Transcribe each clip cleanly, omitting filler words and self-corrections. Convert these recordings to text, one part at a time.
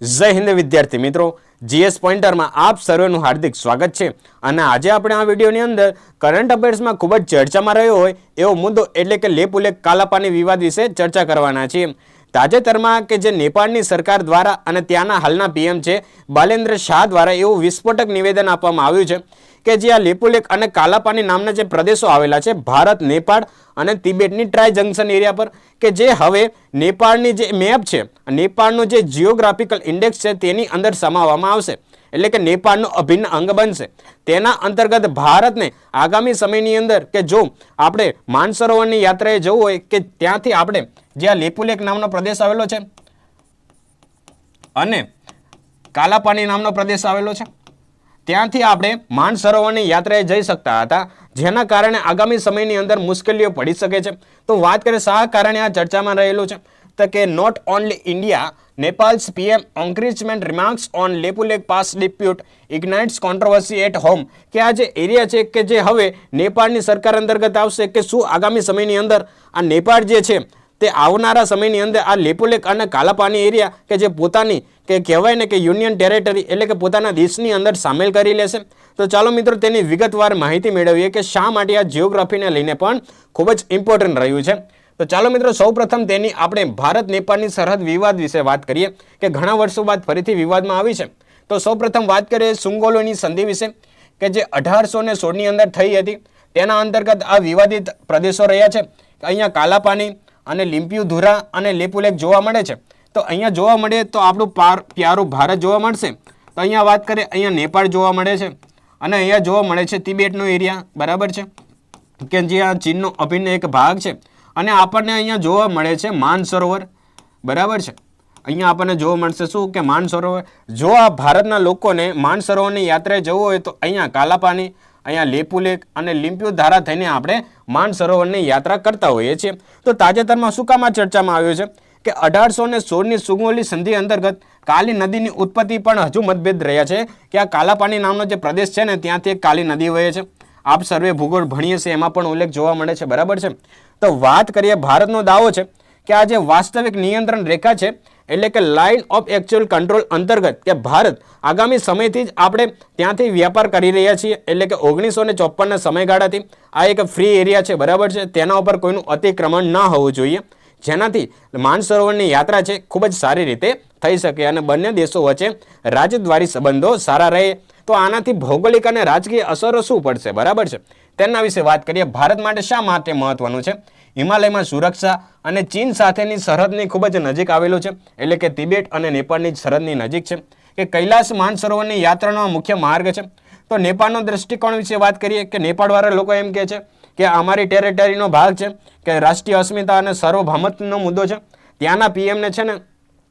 જય હિન્દ વિદ્યાર્થી મિત્રો, જીએસ પોઈન્ટરમાં આપ સર્વેનું હાર્દિક સ્વાગત છે. અને આજે આપણે આ વિડીયોની અંદર કરંટ અફેર્સમાં ખૂબ જ ચર્ચામાં રહ્યો હોય એવો મુદ્દો એટલે કે લેપ ઉલેક કાલાપાની વિવાદ વિશે ચર્ચા કરવાના છીએ. તાજેતરમાં કે જે નેપાળની સરકાર દ્વારા અને ત્યાંના હાલના પીએમ છે બાલેન્દ્ર શાહ દ્વારા એવું વિસ્ફોટક નિવેદન આપવામાં આવ્યું છે કે જે આ લેપુલેક અને કાલાપાની નામના જે પ્રદેશો આવેલા છે ભારત, નેપાળ અને તિબેટની ટ્રાય જંકશન એરિયા પર, કે જે હવે નેપાળની જે મેપ છે, નેપાળનું જે જિયોગ્રાફિકલ ઇન્ડેક્સ છે તેની અંદર સમાવવામાં આવશે. એટલે કે નેપાળનો અભિન્ન અંગ બનશે. તેના અંતર્ગત ભારતને આગામી સમયની અંદર કે જો આપણે માનસરોવરની યાત્રાએ જવું હોય કે ત્યાંથી આપણે જે આ લેપુલેક નામનો પ્રદેશ આવેલો છે અને કાલાપાની નામનો પ્રદેશ આવેલો છે ત્યાંથી આપણે માનસરોવરની યાત્રાએ જઈ શકતા હતા, જેના કારણે આગામી સમયની અંદર મુશ્કેલીઓ પડી શકે છે. તો વાત કરીએ શા કારણે આ ચર્ચામાં રહેલું છે, તો કે not only India, Nepal's PM encouragement remarks on Lepulek Pass dispute ignites controversy at home. કે આ જે એરિયા છે કે જે હવે નેપાળની સરકાર અંતર્ગત આવશે, કે શું આગામી સમયની અંદર આ નેપાળ જે છે તે આવનારા સમયની અંદર આ લેપુલેક અને કાલાપાની એરિયા કે જે પોતાની કે કહેવાય ને કે યુનિયન ટેરેટરી એટલે કે પોતાના દેશની અંદર સામેલ કરી લેશે. તો ચાલો મિત્રો તેની વિગતવાર માહિતી મેળવીએ કે શા માટે આ જિયોગ્રાફીને લઈને પણ ખૂબ જ ઇમ્પોર્ટન્ટ રહ્યું છે. તો ચાલો મિત્રો સૌપ્રથમ તેની આપણે ભારત નેપાળની સરહદ વિવાદ વિશે વાત કરીએ કે ઘણા વર્ષો બાદ ફરીથી વિવાદમાં આવી છે. તો સૌપ્રથમ વાત કરીએ સુંગોલોની સંધિ વિશે કે જે 1816ની અંદર થઈ હતી. તેના અંતર્ગત આ વિવાદિત પ્રદેશો રહ્યા છે. અહીંયા કાલાપાની અને લિમ્પિયુધુરા અને લેપુલેક જોવા મળે છે. તો અહીંયા જોવા મળે તો આપણું પ્યારું ભારત જોવા મળશે. તો અહીંયા વાત કરીએ, અહીંયા નેપાળ જોવા મળે છે અને અહીંયા જોવા મળે છે તિબેટનો એરિયા, બરાબર છે, કે જે આ ચીનનો અભિન્ન એક ભાગ છે. અને આપણને અહીંયા જોવા મળે છે માનસરોવર, બરાબર છે. અહીંયા આપણને જોવા મળશે શું કે માનસરોવર. જો આ ભારતના લોકોને માનસરોવરની યાત્રાએ જવું હોય તો અહીંયા કાલાપાની, અહીંયા લેપુલેક અને લિમ્પિયુધારા થઈને આપણે માનસરોવરની યાત્રા કરતા હોઈએ છીએ. તો તાજેતરમાં શું કામ આ ચર્ચામાં આવ્યું છે કે 1816ની સુંગોલી સંધિ અંતર્ગત કાલી નદીની ઉત્પત્તિ પણ હજુ મતભેદ રહ્યા છે કે આ કાલાપાની નામનો જે પ્રદેશ છે ને ત્યાંથી એક કાલી નદી વહે છે. આપ સર્વે ભૂગોળ ભણીએ છીએ એમાં પણ ઉલ્લેખ જોવા મળે છે, બરાબર છે. તો વાત કરીએ, ભારતનો દાવો છે કે આ જે વાસ્તવિક નિયંત્રણ રેખા છે એટલે કે લાઇન ઓફ એકચ્યુઅલ કંટ્રોલ અંતર્ગત કે ભારત આગામી સમયથી જ આપણે ત્યાંથી વ્યાપાર કરી રહ્યા છીએ. એટલે કે 1954ના સમયગાળાથી આ એક ફ્રી એરિયા છે, બરાબર છે. તેના ઉપર કોઈનું અતિક્રમણ ન હોવું જોઈએ, જેનાથી માનસરોવરની યાત્રા છે ખૂબ જ સારી રીતે થઈ શકે અને બંને દેશો વચ્ચે રાજદ્વારી સંબંધો સારા રહે. તો આનાથી ભૌગોલિક અને રાજકીય અસરો શું પડશે, બરાબર છે, તેના વિશે વાત કરીએ. ભારત માટે શા માટે મહત્વનું છે? હિમાલયમાં સુરક્ષા અને ચીન સાથેની સરહદની ખૂબ જ નજીક આવેલું છે, એટલે કે તિબેટ અને નેપાળની સરહદની નજીક છે. કે કૈલાસ માનસરોવરની યાત્રાનો મુખ્ય માર્ગ છે. તો નેપાળનો દ્રષ્ટિકોણ વિશે વાત કરીએ કે નેપાળવાળા લોકો એમ કહે છે કે અમારી ટેરેટરીનો ભાગ છે, કે રાષ્ટ્રીય અસ્મિતા અને સાર્વભૌમત્વનો મુદ્દો છે. ત્યાંના પીએમને છે ને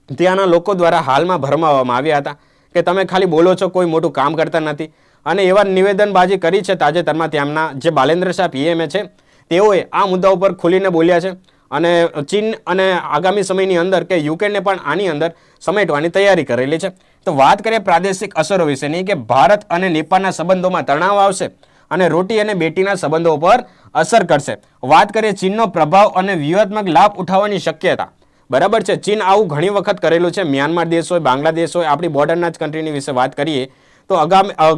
ત્યાંના લોકો દ્વારા હાલમાં ભરમાવવામાં આવ્યા હતા કે તમે ખાલી બોલો છો, કોઈ મોટું કામ કરતા નથી. અને એવા નિવેદનબાજી કરી છે તાજેતરમાં તેમના જે બાલેન્દ્ર શાહ પીએમએ છે તેઓએ આ મુદ્દા ઉપર ખુલીને બોલ્યા છે. અને ચીન અને આગામી સમયની અંદર કે યુકેને પણ આની અંદર સમેટવાની તૈયારી કરેલી છે. તો વાત કરીએ પ્રાદેશિક અસરો વિશેની કે ભારત અને નેપાળના સંબંધોમાં તણાવ આવશે અને રોટી અને બેટીના સંબંધો પર અસર કરશે. વાત કરીએ ચીનનો પ્રભાવ અને વ્યૂહાત્મક લાભ ઉઠાવવાની શક્યતા, બરાબર છે. ચીન આવું ઘણી વખત કરેલું છે. મ્યાનમાર દેશ હોય, બાંગ્લાદેશ હોય, આપણી બોર્ડરના જ કન્ટ્રીની વિશે વાત કરીએ તો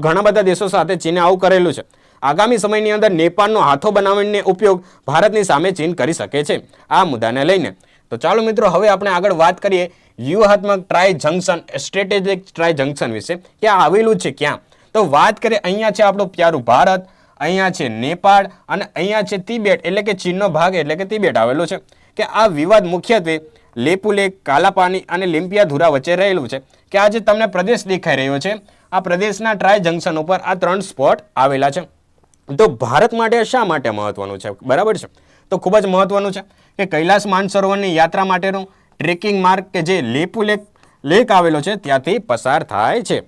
ઘણા બધા દેશો સાથે ચીને આવું કરેલું છે. આગામી સમયની અંદર નેપાળનો હાથો બનાવવાનો ઉપયોગ ભારતની સામે ચીન કરી શકે છે આ મુદ્દાને લઈને. તો ચાલો મિત્રો હવે આપણે આગળ વાત કરીએ વ્યૂહાત્મક try junction, strategic try junction વિશે કે આ આવેલું છે ક્યાં. તો વાત કરીએ, અહીંયા છે આપણું પ્યારું ભારત, અહીંયા છે નેપાળ અને અહીંયા છે તિબેટ એટલે કે ચીનનો ભાગ એટલે કે તિબેટ આવેલો છે. કે આ વિવાદ મુખ્યત્વે લેપુલેક, કાલાપાની અને લિમ્પિયાધુરા વચ્ચે રહેલું છે. કે આ જે તમને પ્રદેશ દેખાઈ રહ્યો છે આ પ્રદેશના ટ્રાય જંકશન ઉપર આ 3 સ્પોટ આવેલા છે. તો ભારત માટે શા માટે મહત્વનું છે, બરાબર છે? તો ખૂબ જ મહત્વનું છે કે કૈલાસ માનસરોવરની યાત્રા માટેનું ટ્રેકિંગ માર્ગ કે જે લેપુલેક લેક આવેલો છે ત્યાંથી પસાર થાય છે.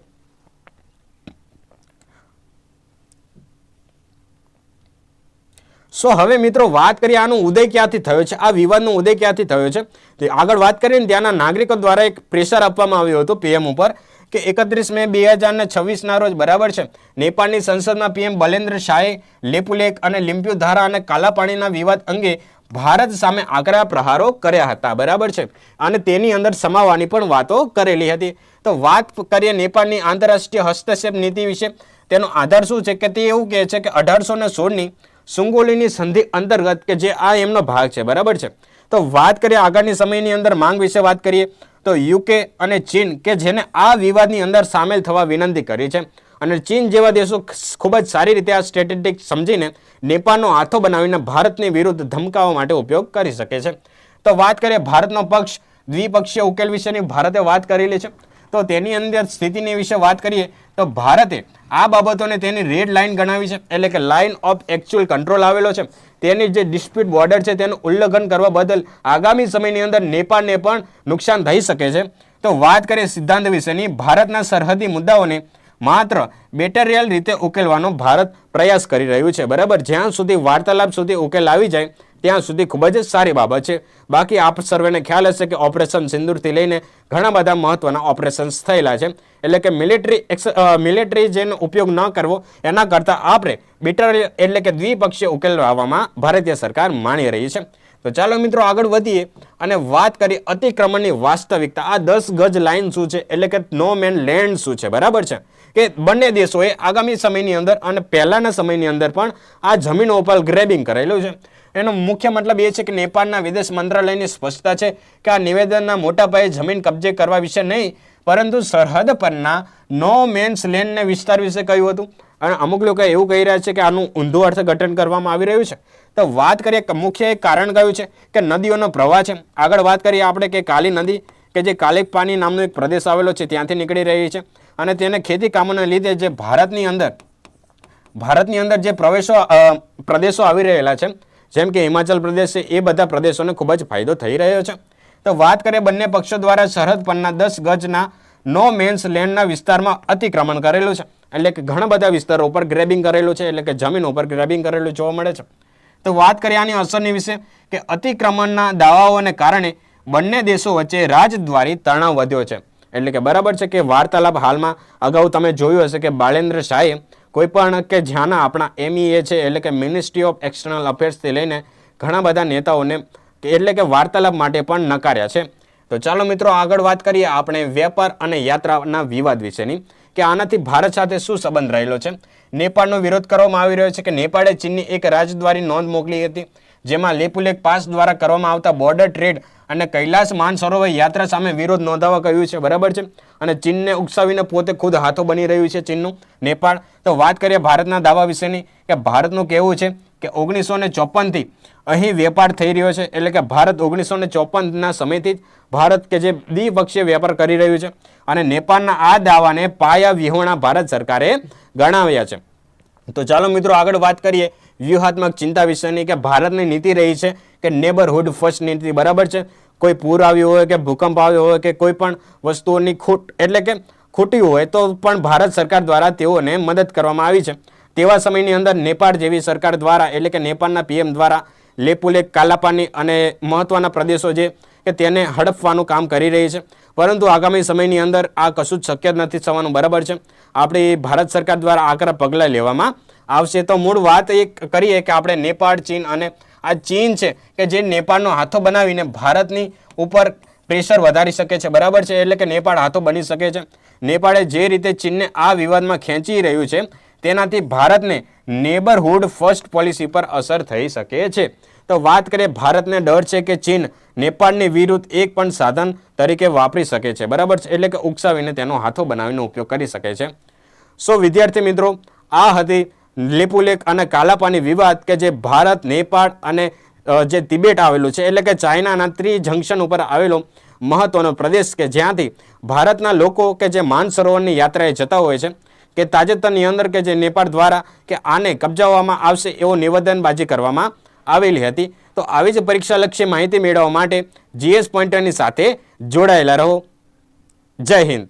સો હવે મિત્રો વાત કરીએ આનો ઉદય ક્યાંથી થયો છે, આ વિવાદનો ઉદય ક્યાંથી થયો છે. તો આગળ વાત કરીએ ને ત્યાંના નાગરિકો દ્વારા એક પ્રેશર આપવામાં આવ્યું હતું પીએમ ઉપર કે 31 મે 2026ના રોજ, બરાબર છે, નેપાળની સંસદમાં પીએમ બાલેન્દ્ર શાહે લેપુલેક અને લિમ્પિયુધારા અને કાલાપાણીના વિવાદ અંગે ભારત સામે આકરા પ્રહારો કર્યા હતા, બરાબર છે, અને તેની અંદર સમાવવાની પણ વાતો કરેલી હતી. તો વાત કરીએ નેપાળની આંતરરાષ્ટ્રીય હસ્તક્ષેપ નીતિ વિશે. તેનો આધાર શું છે કે તે એવું કહે છે કે 1816ની સુંગોલીની સંધિ અંતર્ગત કે જે આ એમનો ભાગ છે, બરાબર છે. તો વાત કરીએ આગળની સમયની અંદર માંગ વિશે વાત કરીએ તો યુકે અને ચીન કે જેને આ વિવાદની અંદર સામેલ થવા વિનંતી કરી છે, અને ચીન જેવા દેશો ખૂબ જ સારી રીતે આ સ્ટ્રેટેજિક સમજીને નેપાળનો હાથો બનાવીને ભારતની વિરુદ્ધ ધમકાવવા માટે ઉપયોગ કરી શકે છે. તો વાત કરીએ ભારતનો પક્ષ દ્વિપક્ષીય ઉકેલ વિશેની ભારતે વાત કરેલી છે. તો તેની અંદર સ્થિતિની વિશે વાત કરીએ તો ભારતે આ બાબતોને તેની રેડ લાઇન ગણાવી છે, એટલે કે લાઇન ઓફ એકચ્યુઅલ કંટ્રોલ આવેલો છે. તેની જે ડિસ્પ્યુટ બોર્ડર છે તેનું ઉલ્લંઘન કરવા બદલ આગામી સમયની અંદર નેપાળને પણ નુકસાન થઈ શકે છે. તો વાત કરીએ સિદ્ધાંત વિશેની, ભારતના સરહદી મુદ્દાઓને માત્ર બેટરિયલ રીતે ઉકેલવાનો ભારત પ્રયાસ કરી રહ્યું છે, બરાબર. જ્યાં સુધી વાર્તાલાપ સુધી ઉકેલ આવી જાય ત્યાં સુધી ખૂબ જ સારી બાબત છે. બાકી આપ સર્વેને ખ્યાલ હશે કે ઓપરેશન સિંદૂરથી લઈને ઘણા બધા મહત્વના ઓપરેશન્સ થયેલા છે, એટલે કે મિલિટરી જેનો ઉપયોગ ન કરવો એના કરતાં આપણે બેટરિયલ એટલે કે દ્વિપક્ષીય ઉકેલ લાવવામાં ભારતીય સરકાર માની રહી છે. તો ચાલો મિત્રો આગળ વધીએ અને વાત કરીએ અતિક્રમણની વાસ્તવિકતા. આ 10 ગજ લાઇન શું છે, એટલે કે નો મેન લેન્ડ શું છે, બરાબર છે, કે બંને દેશોએ આગામી સમયની અંદર અને પહેલાના સમયની અંદર પણ આ જમીનો ઉપર ગ્રેબિંગ કરેલું છે. એનો મુખ્ય મતલબ એ છે કે નેપાળના વિદેશ મંત્રાલયની સ્પષ્ટતા છે કે આ નિવેદનના મોટા પાયે જમીન કબજે કરવા વિશે નહીં, પરંતુ સરહદ પરના નો મેન્સ લેન્ડને વિસ્તાર વિશે કહ્યું હતું. અને અમુક લોકો એવું કહી રહ્યા છે કે આનું ઊંધું અર્થઘટન કરવામાં આવી રહ્યું છે. તો વાત કરીએ મુખ્ય એક કારણ કયું છે કે નદીઓનો પ્રવાહ છે. આગળ વાત કરીએ આપણે કે કાલી નદી કે જે કાલેકપાની નામનો એક પ્રદેશ આવેલો છે ત્યાંથી નીકળી રહી છે, અને તેને ખેતી કામોને લીધે જે ભારતની અંદર જે પ્રદેશો આવી રહેલા છે જેમ કે હિમાચલ પ્રદેશ છે, એ બધા પ્રદેશોને ખૂબ જ ફાયદો થઈ રહ્યો છે. તો વાત કરીએ બંને પક્ષો દ્વારા સરહદ પરના 10 ગજના નો મેન્સ લેન્ડના વિસ્તારમાં અતિક્રમણ કરેલું છે, એટલે કે ઘણા બધા વિસ્તારો ઉપર ગ્રેબિંગ કરેલું છે, એટલે કે જમીન ઉપર ગ્રેબિંગ કરેલું જોવા મળે છે. તો વાત કરીએ આની અસરની વિશે કે અતિક્રમણના દાવાઓને કારણે બંને દેશો વચ્ચે રાજદ્વારી તણાવ વધ્યો છે, એટલે કે બરાબર છે કે વાર્તાલાપ હાલમાં અગાઉ તમે જોયું હશે કે બાળેન્દ્ર શાહે કોઈ પણ કે જ્યાંના આપણા MEA છે એટલે કે મિનિસ્ટ્રી ઓફ એક્સટર્નલ અફેર્સથી લઈને ઘણા બધા નેતાઓને એટલે કે વાર્તાલાપ માટે પણ નકાર્યા છે. તો ચાલો મિત્રો આગળ વાત કરીએ આપણે વેપાર અને યાત્રાના વિવાદ વિશેની, કે આનાથી ભારત સાથે શું સંબંધ રહેલો છે. નેપાળનો વિરોધ કરવામાં આવી રહ્યો છે કે નેપાળે ચીનની એક રાજદ્વારી નોંધ મોકલી હતી, જેમાં લેપુલેક પાસ દ્વારા કરવામાં આવતા બોર્ડર ટ્રેડ અને કૈલાસ માનસરોવર યાત્રા સામે વિરોધ નોંધાવવા કહ્યું છે, બરાબર છે, અને ચીનને ઉકસાવીને પોતે ખુદ હાથો બની રહ્યું છે ચીનનું નેપાળ. તો વાત કરીએ ભારતના દાવા વિશેની, કે ભારતનું કહેવું છે કે 1954થી અહીં વેપાર થઈ રહ્યો છે, એટલે કે ભારત 1954ના સમયથી જ ભારત કે જે દ્વિપક્ષીય વેપાર કરી રહ્યું છે, અને નેપાળના આ દાવાને પાયા વિહોણા ભારત સરકારે ગણાવ્યા છે. તો ચાલો મિત્રો આગળ વાત કરીએ વ્યૂહાત્મક ચિંતા વિશેની, કે ભારતની નીતિ રહી છે કે નેબરહુડ ફર્સ્ટ નીતિ, બરાબર છે. કોઈ પૂર આવ્યું હોય કે ભૂકંપ આવ્યો હોય કે કોઈ પણ વસ્તુઓની ખૂટી હોય તો પણ ભારત સરકાર દ્વારા તેઓને મદદ કરવામાં આવી છે. તેવા સમયની અંદર નેપાળ જેવી સરકાર દ્વારા એટલે કે નેપાળના PM દ્વારા લેપુલેક, કાલાપાની અને મહત્વના પ્રદેશો જે કે તેને હડપવાનું કામ કરી રહી છે, પરંતુ આગામી સમયની અંદર આ કશું જ શક્ય નથી થવાનું, બરાબર છે. આપણી ભારત સરકાર દ્વારા આકરા પગલાં લેવામાં આવશે. તો મૂળ વાત એ કરીએ કે આપણે નેપાળ, ચીન અને આ ચીન છે કે જે નેપાળનો હાથો બનાવીને ભારતની ઉપર પ્રેશર વધારી શકે છે, બરાબર છે, એટલે કે નેપાળ હાથો બની શકે છે. નેપાળે જે રીતે ચીનને આ વિવાદમાં ખેંચી રહ્યું છે તેનાથી ભારતને નેબરહુડ ફર્સ્ટ પોલિસી પર અસર થઈ શકે છે. તો વાત કરીએ ભારતને ડર છે કે ચીન નેપાળની વિરુદ્ધ એક પણ સાધન તરીકે વાપરી શકે છે, બરાબર છે, એટલે કે ઉકસાવીને તેનો હાથો બનાવીને ઉપયોગ કરી શકે છે. સો વિદ્યાર્થી મિત્રો, આ હતી લેપુલેક અને કાલાપાની વિવાદ કે જે ભારત, નેપાળ અને જે તિબેટ આવેલું છે એટલે કે ચાઇનાના જંકશન ઉપર આવેલો મહત્વનો પ્રદેશ, કે જ્યાંથી ભારતના લોકો કે જે માનસરોવરની યાત્રાએ જતા હોય છે, કે તાજેતરની અંદર કે જે નેપાળ દ્વારા કે આને કબજાવવામાં આવશે એવો નિવેદનબાજી કરવામાં આવેલી હતી. તો આવી જ પરીક્ષાલક્ષી માહિતી મેળવવા માટે GS પોઈન્ટરની સાથે જોડાયેલા રહો. જય હિન્દ.